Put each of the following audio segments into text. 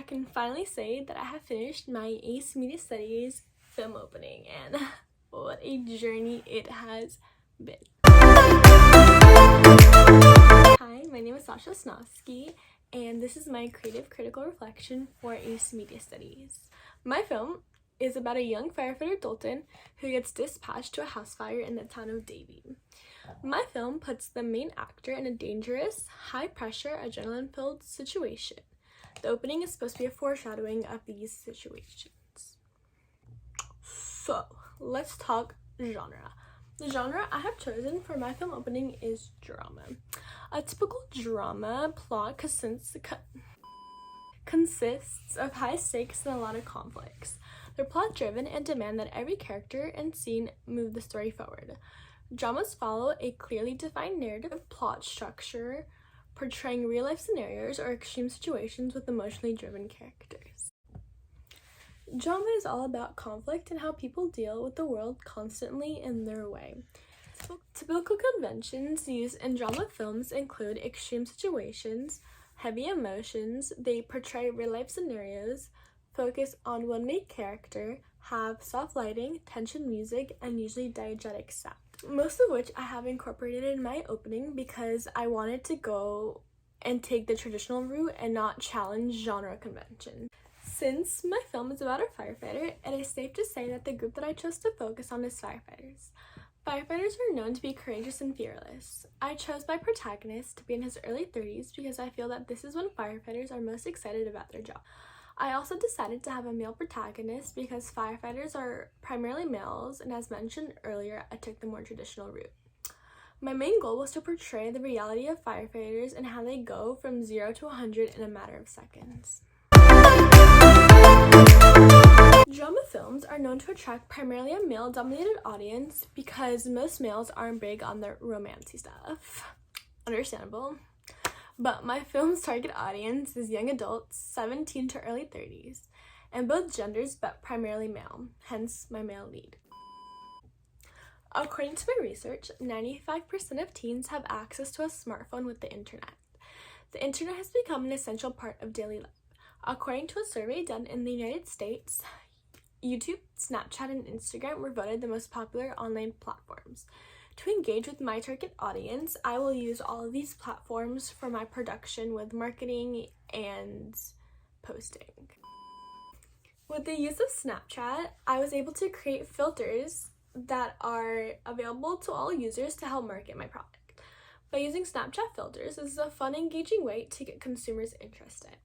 can finally say that I have finished my Ace Media Studies film opening, and what a journey it has been. Hi, my name is Sasha Snosky, and this is my creative critical reflection for Ace Media Studies. My film is about a young firefighter, Dalton, who gets dispatched to a house fire in the town of Davie. My film puts the main actor in a dangerous, high-pressure, adrenaline-filled situation. The opening is supposed to be a foreshadowing of these situations. So, let's talk genre. The genre I have chosen for my film opening is drama. A typical drama plot consists of high stakes and a lot of conflicts. They're plot driven and demand that every character and scene move the story forward. Dramas follow a clearly defined narrative plot structure, portraying real-life scenarios or extreme situations with emotionally driven characters. Drama is all about conflict and how people deal with the world constantly in their way. Typical conventions used in drama films include extreme situations, heavy emotions, they portray real-life scenarios, focus on one main character, have soft lighting, tension music, and usually diegetic sound. Most of which I have incorporated in my opening because I wanted to go and take the traditional route and not challenge genre convention. Since my film is about a firefighter, it is safe to say that the group that I chose to focus on is firefighters. Firefighters are known to be courageous and fearless. I chose my protagonist to be in his early 30s because I feel that this is when firefighters are most excited about their job. I also decided to have a male protagonist because firefighters are primarily males, and as mentioned earlier, I took the more traditional route. My main goal was to portray the reality of firefighters and how they go from 0 to 100 in a matter of seconds. Drama films are known to attract primarily a male-dominated audience because most males aren't big on the romancy stuff. Understandable. But my film's target audience is young adults, 17 to early 30s, and both genders, but primarily male, hence my male lead. According to my research, 95% of teens have access to a smartphone with the internet. The internet has become an essential part of daily life. According to a survey done in the United States, YouTube, Snapchat, and Instagram were voted the most popular online platforms. To engage with my target audience, I will use all of these platforms for my production with marketing and posting. With the use of Snapchat, I was able to create filters that are available to all users to help market my product. By using Snapchat filters, this is a fun, engaging way to get consumers interested.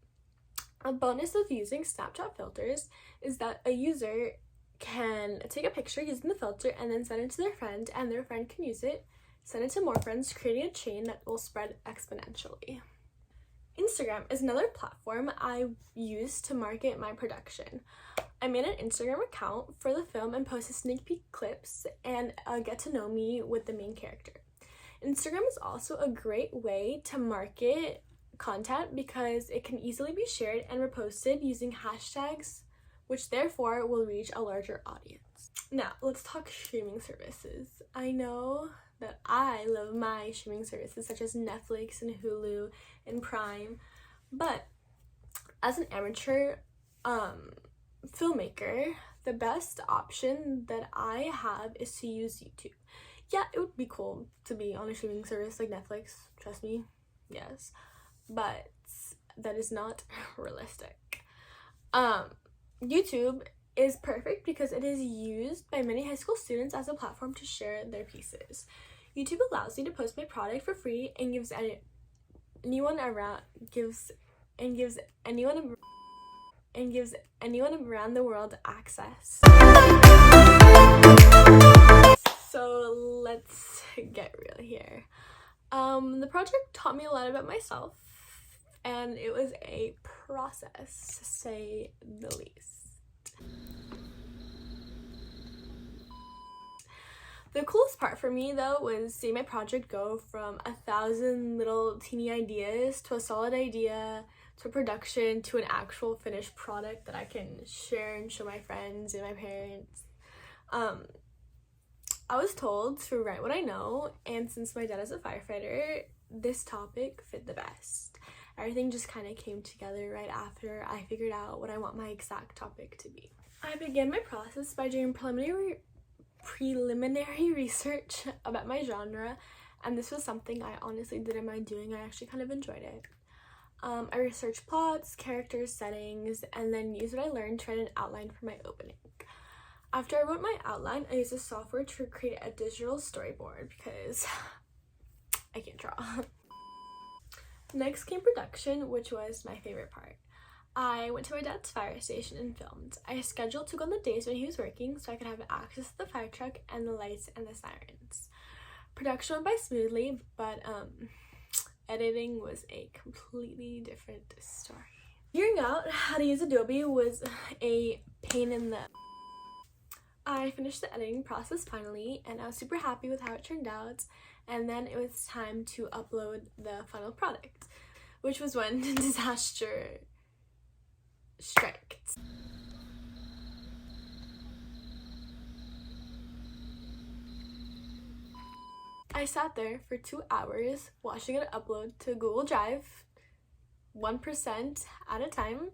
A bonus of using Snapchat filters is that a user can take a picture using the filter and then send it to their friend, and their friend can use it, send it to more friends, creating a chain that will spread exponentially. Instagram is another platform I use to market my production. I made an Instagram account for the film and posted sneak peek clips and get to know me with the main character. Instagram is also a great way to market content because it can easily be shared and reposted using hashtags, which therefore will reach a larger audience. Now, let's talk streaming services. I know that I love my streaming services such as Netflix and Hulu and Prime, but as an amateur filmmaker, the best option that I have is to use YouTube. Yeah, it would be cool to be on a streaming service like Netflix, trust me, yes, but that is not realistic. YouTube is perfect because it is used by many high school students as a platform to share their pieces. YouTube allows me to post my product for free and gives anyone around the world access. So let's get real here. The project taught me a lot about myself, and it was a process, to say the least. The coolest part for me, though, was seeing my project go from 1,000 little teeny ideas to a solid idea to production to an actual finished product that I can share and show my friends and my parents. I was told to write what I know, and since my dad is a firefighter, this topic fit the best. everything just kind of came together right after I figured out what I want my exact topic to be. I began my process by doing preliminary research about my genre, and this was something I honestly didn't mind doing. I actually kind of enjoyed it. I researched plots, characters, settings, and then used what I learned to write an outline for my opening. After I wrote my outline, I used a software to create a digital storyboard because I can't draw. Next came production, which was my favorite part. I went to my dad's fire station and filmed. I scheduled to go on the days when he was working so I could have access to the fire truck and the lights and the sirens. Production went by smoothly, but editing was a completely different story. Figuring out how to use Adobe was a pain in the... I finished the editing process finally, and I was super happy with how it turned out, and then it was time to upload the final product, which was when disaster struck. I sat there for 2 hours watching it upload to Google Drive 1% at a time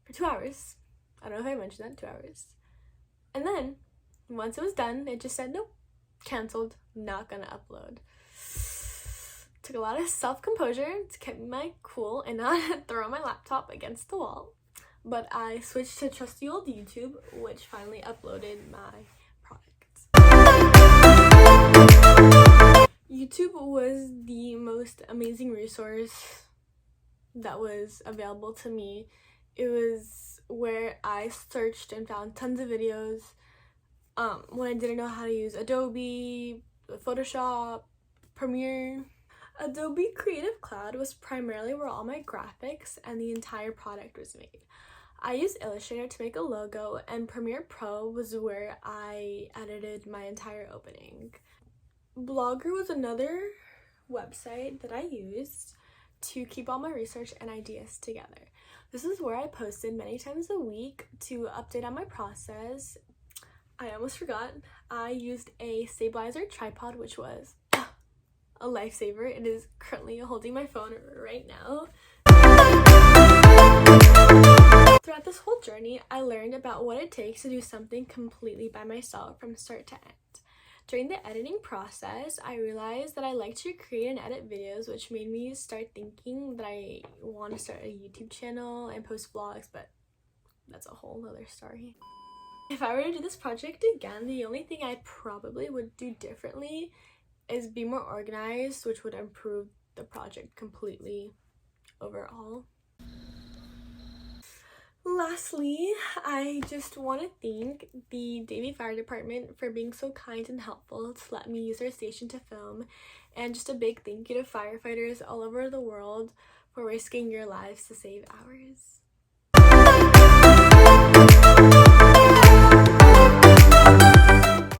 for 2 hours. I don't know if I mentioned that, 2 hours. And then once it was done, it just said nope, cancelled, not gonna upload. Took a lot of self-composure to keep my cool and not throw my laptop against the wall, but I switched to trusty old YouTube, which finally uploaded my product. YouTube was the most amazing resource that was available to me. It was where I searched and found tons of videos when I didn't know how to use Adobe, Photoshop, Premiere. Adobe Creative Cloud was primarily where all my graphics and the entire product was made. I used Illustrator to make a logo, and Premiere Pro was where I edited my entire opening. Blogger was another website that I used to keep all my research and ideas together. This is where I posted many times a week to update on my process. I almost forgot, I used a stabilizer tripod, which was a lifesaver. It is currently holding my phone right now. Throughout this whole journey, I learned about what it takes to do something completely by myself from start to end. During the editing process, I realized that I like to create and edit videos, which made me start thinking that I want to start a YouTube channel and post vlogs, but that's a whole other story. If I were to do this project again, the only thing I probably would do differently is be more organized, which would improve the project completely overall. Lastly, I just want to thank the Davie Fire Department for being so kind and helpful to let me use their station to film, and just a big thank you to firefighters all over the world for risking your lives to save ours.